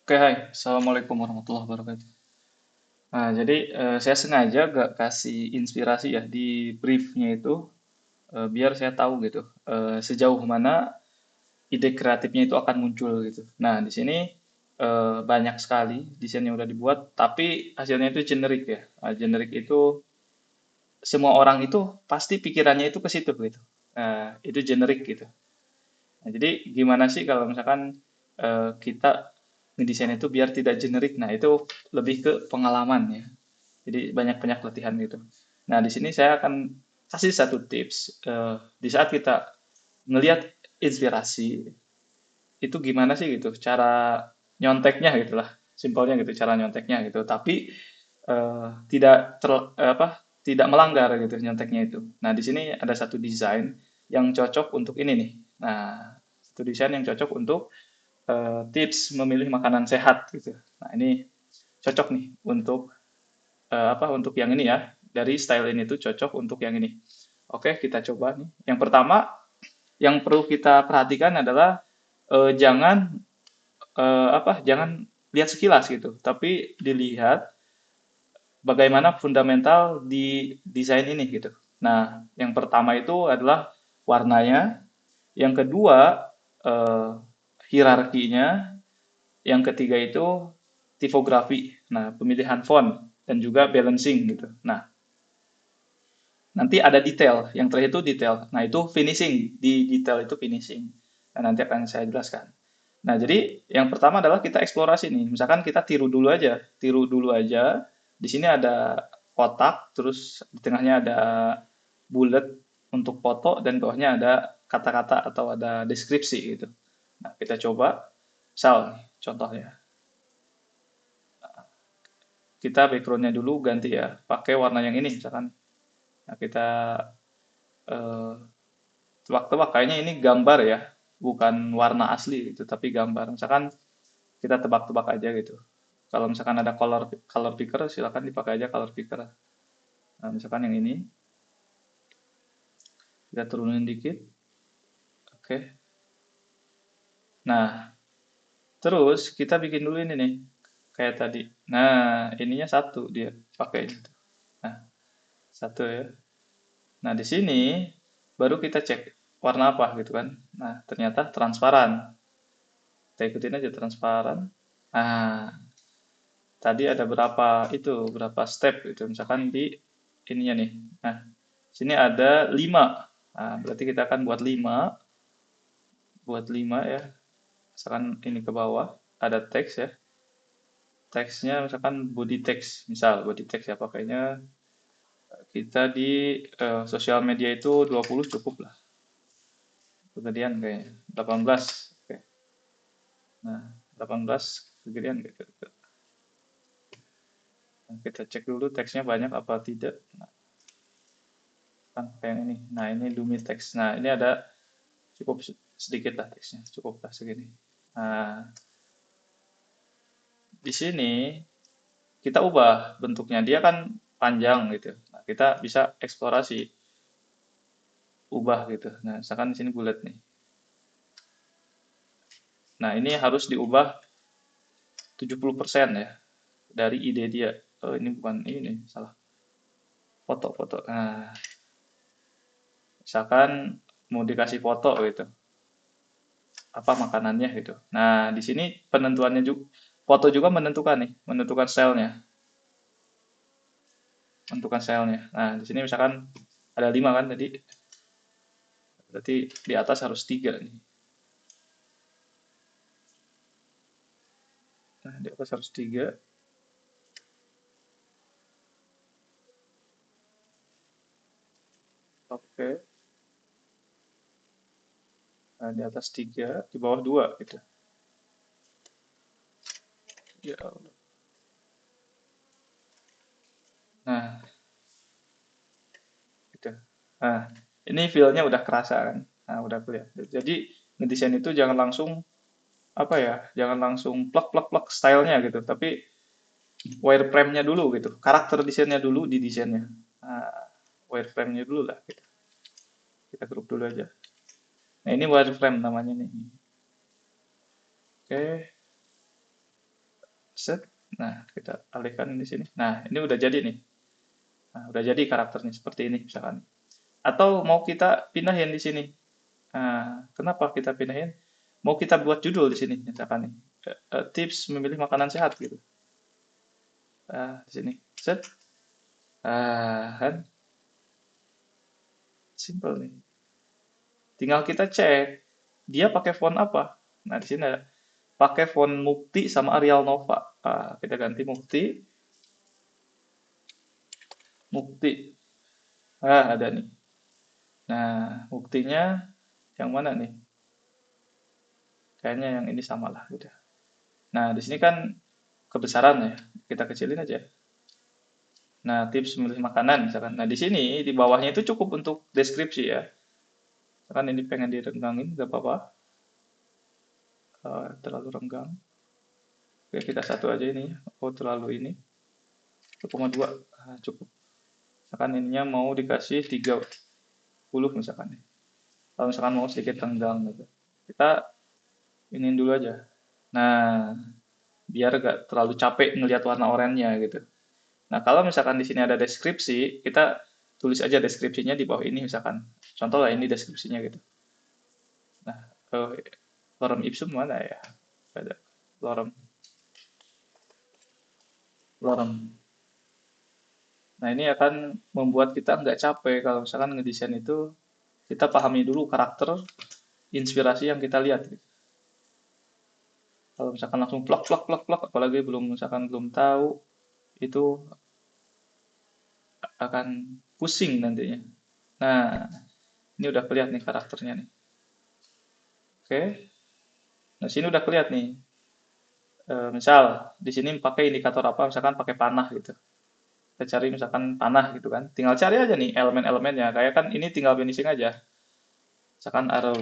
Oke, hai. Assalamualaikum warahmatullahi wabarakatuh. Nah, jadi saya sengaja gak kasih inspirasi ya di briefnya itu, biar saya tahu gitu sejauh mana ide kreatifnya itu akan muncul gitu. Nah, di sini banyak sekali desain yang udah dibuat, tapi hasilnya itu generik ya. Generik itu semua orang itu pasti pikirannya itu ke situ gitu. Itu generik gitu. Nah, jadi gimana sih kalau misalkan kita ngedesain itu biar tidak generik? Nah, itu lebih ke pengalaman ya. Jadi banyak-banyak latihan gitu. Nah, di sini saya akan kasih satu tips di saat kita ngelihat inspirasi itu gimana sih gitu cara nyonteknya gitulah. Simpelnya gitu cara nyonteknya gitu. Tapi tidak tidak melanggar gitu nyonteknya itu. Nah, di sini ada satu desain yang cocok untuk ini nih. Nah, satu desain yang cocok untuk tips memilih makanan sehat gitu. Nah, ini cocok nih untuk untuk yang ini ya. Dari style ini tuh cocok untuk yang ini. Oke, kita coba nih. Yang pertama yang perlu kita perhatikan adalah jangan jangan lihat sekilas gitu, tapi dilihat bagaimana fundamental di desain ini gitu. Nah, yang pertama itu adalah warnanya, yang kedua eh, hierarkinya, yang ketiga itu tipografi. Nah, pemilihan font dan juga balancing gitu. Nah, nanti ada detail, yang terakhir itu detail. Nah, itu finishing, di detail itu finishing. Nah, nanti akan saya jelaskan. Nah, jadi yang pertama adalah kita eksplorasi nih. Misalkan kita tiru dulu aja. Di sini ada kotak, terus di tengahnya ada bullet untuk foto dan bawahnya ada kata-kata atau ada deskripsi gitu. Nah, kita coba. Misal, nih, contohnya. Kita backgroundnya dulu ganti ya, pakai warna yang ini misalkan. Nah, kita eh, tebak-tebak kayaknya ini gambar ya, bukan warna asli gitu, tapi gambar. Misalkan kita tebak-tebak aja gitu. Kalau misalkan ada color color picker, silakan dipakai aja color picker. Nah, misalkan yang ini kita turunin dikit. Oke. Nah, terus kita bikin dulu ini nih, kayak tadi. Nah, ininya satu dia pakai ini. Nah, satu ya. Nah, di sini baru kita cek warna apa gitu kan. Nah, ternyata transparan. Kita ikutin aja transparan. Nah, tadi ada berapa step itu. Misalkan di ininya nih. Nah, sini ada 5. Nah, berarti kita akan buat 5 ya. Misalkan ini ke bawah ada teks ya. Teksnya misalkan body text, misal body text ya pakainya kita di sosial media itu 20 cukup lah. Kegedean kayaknya. 18. Oke. Nah, 18 kegedean gitu. Nah, kita cek dulu teksnya banyak apa tidak. Nah, kan kayak yang ini. Nah, ini Lumi teks. Nah, ini ada cukup sedikit lah teksnya. Cukup lah segini. Nah, di sini kita ubah bentuknya. Dia kan panjang gitu. Nah, kita bisa eksplorasi, ubah gitu. Nah, misalkan di sini bulat nih. Nah, ini harus diubah 70% ya dari ide dia. Oh, ini bukan ini, salah. Foto-foto. Nah, misalkan mau dikasih foto gitu. Apa makanannya gitu. Nah, di sini penentuannya juga foto juga menentukan nih, menentukan stylenya. Nah, di sini misalkan ada 5 kan tadi, berarti di atas harus 3 nih. Nah, di atas harus 3. Oke. Nah, di atas 3, di bawah 2 gitu. Ya Allah. Nah, gitu. Nah, ini feel-nya udah kerasa kan. Nah, udah kelihatan. Jadi, ngedesain itu jangan langsung apa ya, jangan langsung plek plek plek stylenya gitu, tapi wireframe-nya dulu gitu, karakter desainnya dulu di desainnya. Nah, wireframe-nya dulu lah gitu. Kita grup dulu aja. Nah, ini wireframe namanya nih. Oke, set. Nah, kita alihkan di sini. Nah, ini udah jadi nih. Nah, udah jadi karakternya seperti ini misalkan. Atau mau kita pindahin di sini. Nah, kenapa kita pindahin? Mau kita buat judul di sini misalkan nih. Tips memilih makanan sehat gitu. Di sini. Set. Kan simple nih. Tinggal kita cek dia pakai font apa. Nah, di sini ada pakai font Mukti sama Arial Nova. Kita ganti Mukti. Mukti. Ada nih. Nah, buktinya yang mana nih? Kayaknya yang ini sama lah udah. Nah, di sini kan kebesaran ya. Kita kecilin aja. Nah, tips memilih makanan misalkan. Nah, di sini di bawahnya itu cukup untuk deskripsi ya. Misalkan ini pengen direnggangin, nggak apa-apa. Terlalu renggang. Oke, kita satu aja ini. Oh, terlalu ini. 1,2. Cukup. Misalkan ininya mau dikasih 30 misalkan. Kalau misalkan mau sedikit renggang gitu. Kita iniin dulu aja. Nah, biar gak terlalu capek ngelihat warna oranye gitu. Nah, kalau misalkan di sini ada deskripsi, kita tulis aja deskripsinya di bawah ini misalkan. Contoh lah ini deskripsinya gitu. Nah, lorem ipsum mana ya? Ada lorem, lorem. Nah, ini akan membuat kita nggak capek kalau misalkan ngedesain itu kita pahami dulu karakter, inspirasi yang kita lihat. Gitu. Kalau misalkan langsung plak plak plak plak, apalagi belum misalkan belum tahu, itu akan pusing nantinya. Nah, ini udah kelihatan nih karakternya nih. Oke. Nah, sini udah kelihatan nih. Misal di sini pakai indikator apa? Misalkan pakai panah gitu. Kita cari misalkan panah gitu kan. Tinggal cari aja nih elemen-elemennya. Kayak kan ini tinggal finishing aja. Misalkan arrow.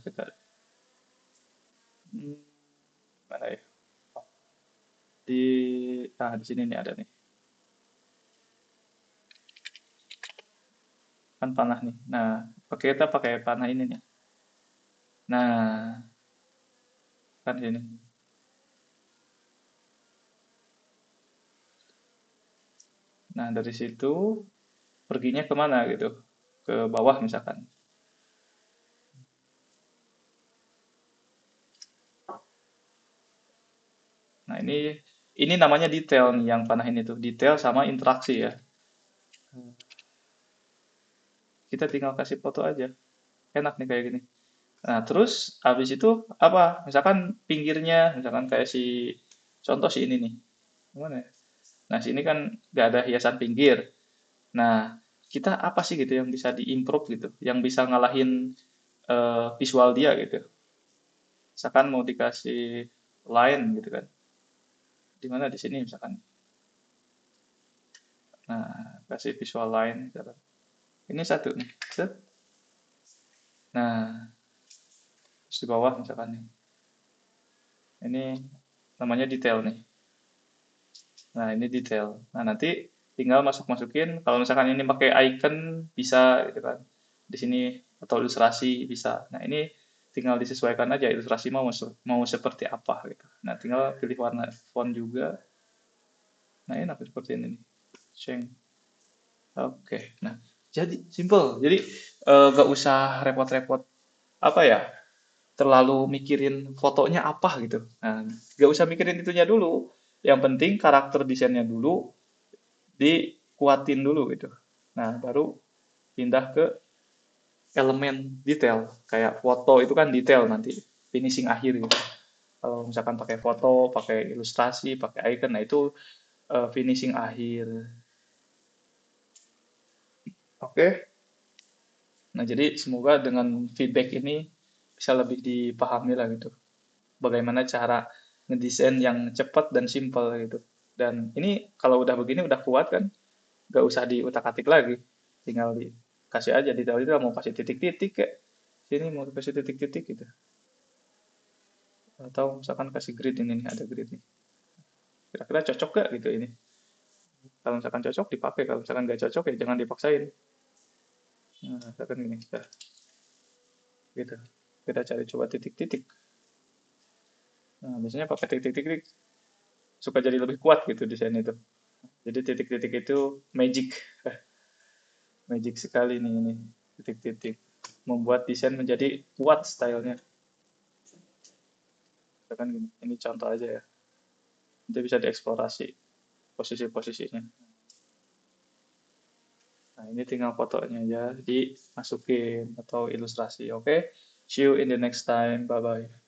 Kita hmm, mana ya? Di di sini nih ada nih. Kan panah nih. Nah, kita pakai panah ini nih. Nah, kan sini. Nah, dari situ perginya kemana gitu? Ke bawah misalkan. Nah, ini namanya detail nih yang panah ini tuh. Detail sama interaksi ya. Kita tinggal kasih foto aja. Enak nih kayak gini. Nah, terus habis itu apa? Misalkan pinggirnya, misalkan kayak si contoh si ini nih. Gimana ya? Nah, sini kan nggak ada hiasan pinggir. Nah, kita apa sih gitu yang bisa diimprove gitu, yang bisa ngalahin visual dia gitu. Misalkan mau dikasih line gitu kan. Di mana di sini misalkan. Nah, kasih visual line misalkan. Ini satu nih. Set. Nah, terus di bawah misalkan nih. Ini namanya detail nih. Nah, ini detail. Nah, nanti tinggal masuk-masukin. Kalau misalkan ini pakai icon, bisa gitu kan. Di sini atau ilustrasi bisa. Nah, ini tinggal disesuaikan aja ilustrasi mau seperti apa gitu. Nah, tinggal pilih warna font juga. Nah, enak seperti ini nih. Sheng. Oke. Nah, jadi simple. Jadi gak usah repot-repot apa ya? Terlalu mikirin fotonya apa gitu. Nah, gak usah mikirin itunya dulu. Yang penting karakter desainnya dulu dikuatin dulu gitu. Nah, baru pindah ke elemen detail. Kayak foto itu kan detail nanti, finishing akhir gitu. Kalau misalkan pakai foto, pakai ilustrasi, pakai icon, nah itu finishing akhir. Oke. Nah, jadi semoga dengan feedback ini bisa lebih dipahami lah gitu. Bagaimana cara ngedesain yang cepat dan simple gitu. Dan ini kalau udah begini udah kuat kan, gak usah diutak-atik lagi, tinggal dikasih aja di itu mau kasih titik-titik kayak sini mau kasih titik-titik gitu, atau misalkan kasih grid ini nih ada grid nih, kira-kira cocok gak gitu ini, kalau misalkan cocok dipakai, kalau misalkan gak cocok ya jangan dipaksain. Nah, misalkan gini ya, gitu, kita cari coba titik-titik. Nah, biasanya pakai titik-titik suka jadi lebih kuat gitu desain itu. Jadi titik-titik itu magic, magic sekali nih ini titik-titik membuat desain menjadi kuat stylenya. Misalkan gini, ini contoh aja ya. Nanti bisa dieksplorasi posisi-posisinya. Nah, ini tinggal fotonya aja dimasukin atau ilustrasi. Oke, see you in the next time. Bye bye.